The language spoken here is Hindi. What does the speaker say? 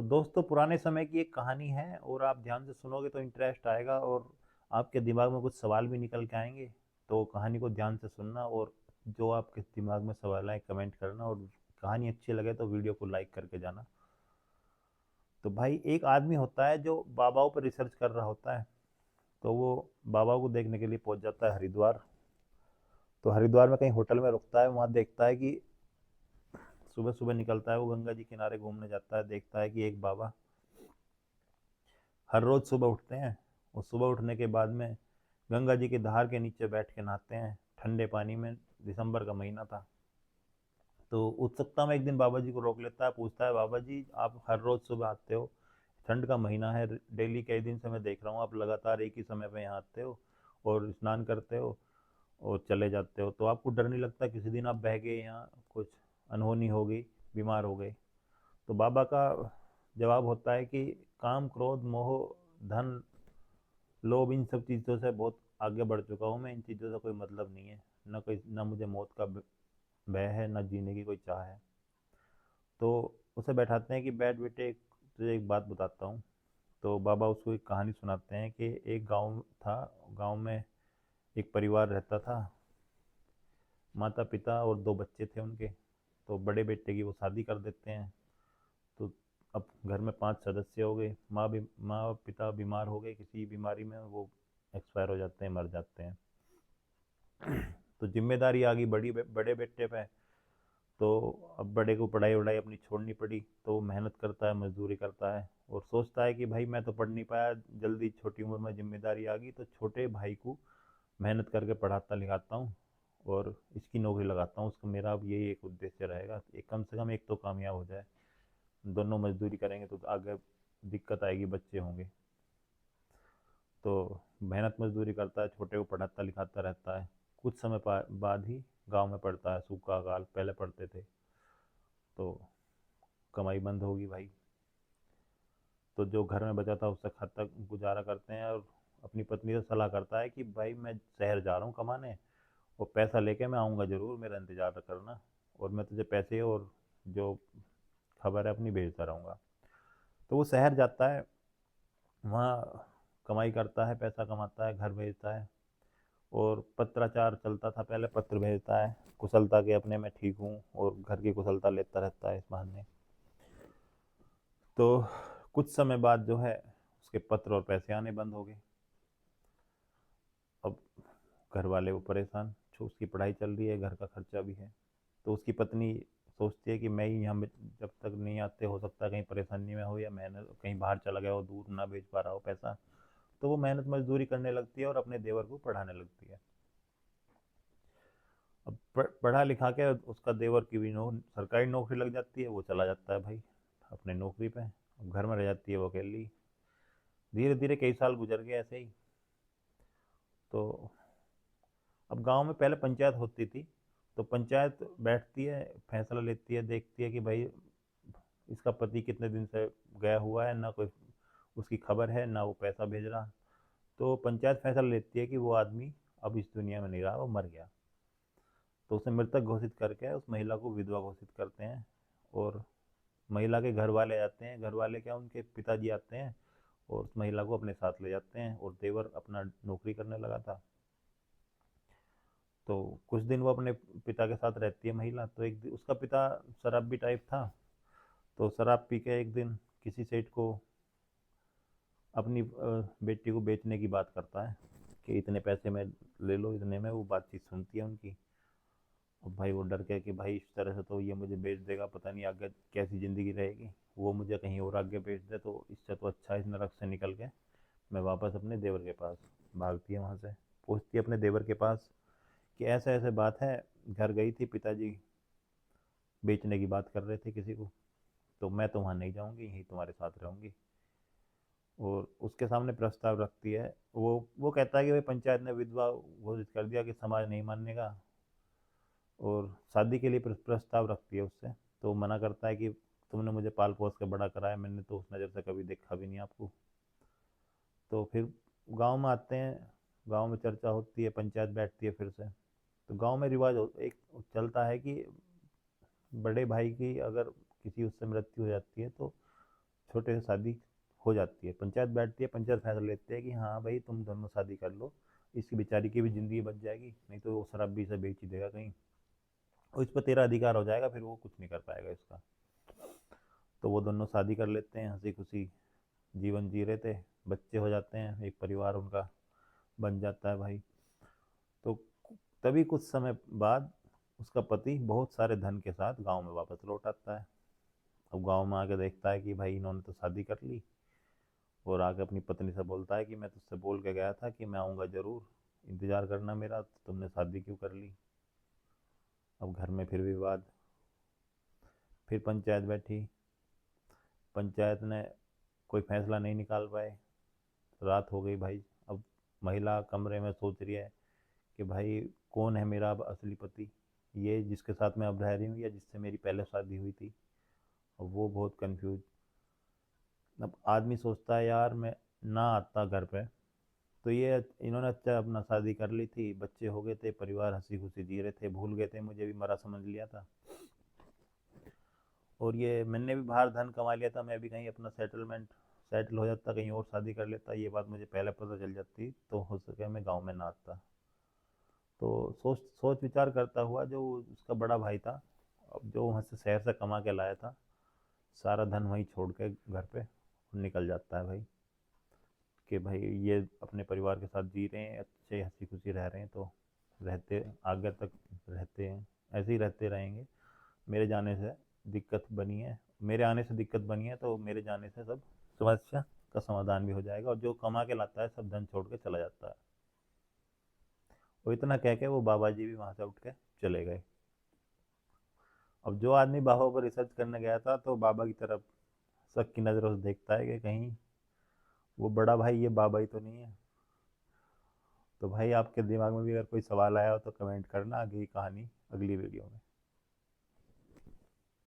तो दोस्तों पुराने समय की एक कहानी है और आप ध्यान से सुनोगे तो इंटरेस्ट आएगा और आपके दिमाग में कुछ सवाल भी निकल के आएंगे। तो कहानी को ध्यान से सुनना और जो आपके दिमाग में सवाल आए कमेंट करना और कहानी अच्छी लगे तो वीडियो को लाइक करके जाना। तो भाई एक आदमी होता है जो बाबाओं पर रिसर्च कर रहा होता है। तो वो बाबाओं को देखने के लिए पहुंच जाता है हरिद्वार। तो हरिद्वार में कहीं होटल में रुकता है, वहाँ देखता है कि सुबह सुबह निकलता है, वो गंगा जी किनारे घूमने जाता है, देखता है कि एक बाबा हर रोज सुबह उठते हैं और सुबह उठने के बाद में गंगा जी की धार के नीचे बैठ के नहाते हैं ठंडे पानी में। दिसंबर का महीना था। तो उत्सुकता में एक दिन बाबा जी को रोक लेता है, पूछता है बाबा जी आप हर रोज सुबह आते हो, ठंड का महीना है, डेली कई दिन से मैं देख रहा हूँ आप लगातार एक ही समय पे यहाँ आते हो और स्नान करते हो और चले जाते हो, तो आपको डर नहीं लगता किसी दिन आप बह गए, यहाँ कुछ अनहोनी हो गई, बीमार हो गए? तो बाबा का जवाब होता है कि काम क्रोध मोह धन लोभ इन सब चीज़ों से बहुत आगे बढ़ चुका हूँ मैं, इन चीज़ों से कोई मतलब नहीं है, न मुझे मौत का भय है, न जीने की कोई चाह है। तो उसे बैठाते हैं कि बैठ बेटे तुझे एक बात बताता हूँ। तो बाबा उसको एक कहानी सुनाते हैं कि एक गांव था, गांव में एक परिवार रहता था, माता पिता और दो बच्चे थे उनके। तो बड़े बेटे की वो शादी कर देते हैं। तो अब घर में 5 सदस्य हो गए, माँ पिता बीमार हो गए, किसी बीमारी में वो एक्सपायर हो जाते हैं, मर जाते हैं। तो जिम्मेदारी आ गई बड़े बेटे पे। तो अब बड़े को पढ़ाई वढ़ाई अपनी छोड़नी पड़ी, तो वो मेहनत करता है, मजदूरी करता है और सोचता है कि भाई मैं तो पढ़ नहीं पाया, जल्दी छोटी उम्र में जिम्मेदारी आ गई, तो छोटे भाई को मेहनत करके पढ़ाता लिखाता हूँ और इसकी नौकरी लगाता हूँ उसका, मेरा अब यही एक उद्देश्य रहेगा, एक कम से कम एक तो कामयाब हो जाए। दोनों मजदूरी करेंगे तो आगे दिक्कत आएगी, बच्चे होंगे। तो मेहनत मजदूरी करता है, छोटे को पढ़ाता लिखाता रहता है। कुछ समय बाद ही गांव में पड़ता है सूखा काल, पहले पढ़ते थे। तो कमाई बंद होगी भाई। तो जो घर में बचा था उससे खाता गुजारा करते हैं और अपनी पत्नी से सलाह करता है कि भाई मैं शहर जा रहा हूँ कमाने और पैसा लेके मैं आऊँगा ज़रूर, मेरा इंतज़ार करना और मैं तुझे पैसे और जो खबर है अपनी भेजता रहूँगा। तो वो शहर जाता है, वहाँ कमाई करता है, पैसा कमाता है, घर भेजता है और पत्राचार चलता था, पहले पत्र भेजता है कुशलता के अपने, मैं ठीक हूँ, और घर की कुशलता लेता रहता है इस बहाने। तो कुछ समय बाद जो है उसके पत्र और पैसे आने बंद हो गए। अब घर वाले वो परेशान, उसकी पढ़ाई चल रही है, घर का खर्चा भी है। तो उसकी पत्नी सोचती है कि मैं ही यहाँ जब तक नहीं आते, हो सकता है कहीं परेशानी में हो या मेहनत कहीं बाहर चला गया हो, दूर ना भेज पा रहा हो पैसा। तो वो मेहनत मजदूरी करने लगती है और अपने देवर को पढ़ाने लगती है। अब पढ़ा लिखा के उसका देवर की भी सरकारी नौकरी लग जाती है, वो चला जाता है भाई अपने नौकरी पे। अब घर में रह जाती है वो अकेली। धीरे धीरे कई साल गुजर गए ऐसे ही। तो अब गांव में पहले पंचायत होती थी। तो पंचायत बैठती है, फैसला लेती है, देखती है कि भाई इसका पति कितने दिन से गया हुआ है, ना कोई उसकी खबर है, ना वो पैसा भेज रहा। तो पंचायत फैसला लेती है कि वो आदमी अब इस दुनिया में नहीं रहा, वो मर गया। तो उसे मृतक घोषित करके उस महिला को विधवा घोषित करते हैं और महिला के घर वाले आते हैं, घर वाले क्या उनके पिताजी आते हैं और उस महिला को अपने साथ ले जाते हैं और देवर अपना नौकरी करने लगा था। तो कुछ दिन वो अपने पिता के साथ रहती है महिला। तो उसका पिता शराबी टाइप था। तो शराब पी के एक दिन किसी सेठ को अपनी बेटी को बेचने की बात करता है कि इतने पैसे में ले लो, इतने में। वो बातचीत सुनती है उनकी और भाई वो डर गया कि भाई इस तरह से तो ये मुझे बेच देगा, पता नहीं आगे कैसी ज़िंदगी रहेगी, वो मुझे कहीं और आगे बेच दे, तो इससे तो अच्छा इस नरक से निकल के मैं वापस अपने देवर के पास। भागती है वहाँ से, पहुँचती है अपने देवर के पास कि ऐसे ऐसे बात है, घर गई थी, पिताजी बेचने की बात कर रहे थे किसी को, तो मैं तो वहाँ नहीं जाऊँगी, यहीं तुम्हारे साथ रहूँगी। और उसके सामने प्रस्ताव रखती है। वो कहता है कि भाई पंचायत ने विधवा घोषित कर दिया कि समाज नहीं मानने का, और शादी के लिए प्रस्ताव रखती है उससे। तो वो मना करता है कि तुमने मुझे पाल पोस के बड़ा कराया, मैंने तो उस नज़र से कभी देखा भी नहीं आपको। तो फिर गांव में आते हैं, गांव में चर्चा होती है, पंचायत बैठती है फिर से। तो गांव में रिवाज एक चलता है कि बड़े भाई की अगर किसी उससे मृत्यु हो जाती है तो छोटे से शादी हो जाती है, पंचायत बैठती है, पंचायत फैसला लेते हैं कि हाँ भाई तुम दोनों शादी कर लो, इसकी बेचारी की भी ज़िंदगी बच जाएगी, नहीं तो वो शराब भी से बेच ही देगा कहीं, और इस पर तेरा अधिकार हो जाएगा, फिर वो कुछ नहीं कर पाएगा इसका। तो वो दोनों शादी कर लेते हैं, हंसी खुशी जीवन जी रहे थे, बच्चे हो जाते हैं, एक परिवार उनका बन जाता है भाई। तो तभी कुछ समय बाद उसका पति बहुत सारे धन के साथ गांव में वापस लौट आता है। अब गांव में आके देखता है कि भाई इन्होंने तो शादी कर ली, और आके अपनी पत्नी से बोलता है कि मैं तुझसे बोल के गया था कि मैं आऊँगा ज़रूर, इंतज़ार करना मेरा, तो तुमने शादी क्यों कर ली। अब घर में फिर विवाद, फिर पंचायत बैठी, पंचायत ने कोई फैसला नहीं निकाल पाए, रात हो गई भाई। अब महिला कमरे में सोच रही है कि भाई कौन है मेरा अब असली पति, ये जिसके साथ मैं अब रह रही हूँ या जिससे मेरी पहले शादी हुई थी। अब वो बहुत कंफ्यूज। अब आदमी सोचता है यार मैं ना आता घर पे तो ये इन्होंने अच्छा अपना शादी कर ली थी, बच्चे हो गए थे, परिवार हंसी खुशी जी रहे थे, भूल गए थे, मुझे भी मरा समझ लिया था, और ये मैंने भी बाहर धन कमा लिया था, मैं भी कहीं अपना सेटल हो जाता, कहीं और शादी कर लेता, ये बात मुझे पहले पता चल जाती तो हो सके मैं गांव में ना आता। तो सोच सोच विचार करता हुआ जो उसका बड़ा भाई था, अब जो वहाँ से शहर से कमा के लाया था, सारा धन वहीं छोड़ के घर पे निकल जाता है भाई, कि भाई ये अपने परिवार के साथ जी रहे हैं, अच्छे हंसी खुशी रह रहे हैं, तो रहते आगे तक रहते हैं, ऐसे ही रहते रहेंगे। मेरे जाने से दिक्कत बनी है मेरे आने से दिक्कत बनी है, तो मेरे जाने से सब समस्या का समाधान भी हो जाएगा, और जो कमा के लाता है सब धन छोड़ के चला जाता है। वो इतना कह के वो बाबा जी भी वहां से उठ के चले गए। अब जो आदमी बाबा पर रिसर्च करने गया था तो बाबा की तरफ शक की नज़रों से देखता है कि कहीं वो बड़ा भाई ये बाबा ही तो नहीं है। तो भाई आपके दिमाग में भी अगर कोई सवाल आया हो तो कमेंट करना, आगे की कहानी अगली वीडियो में।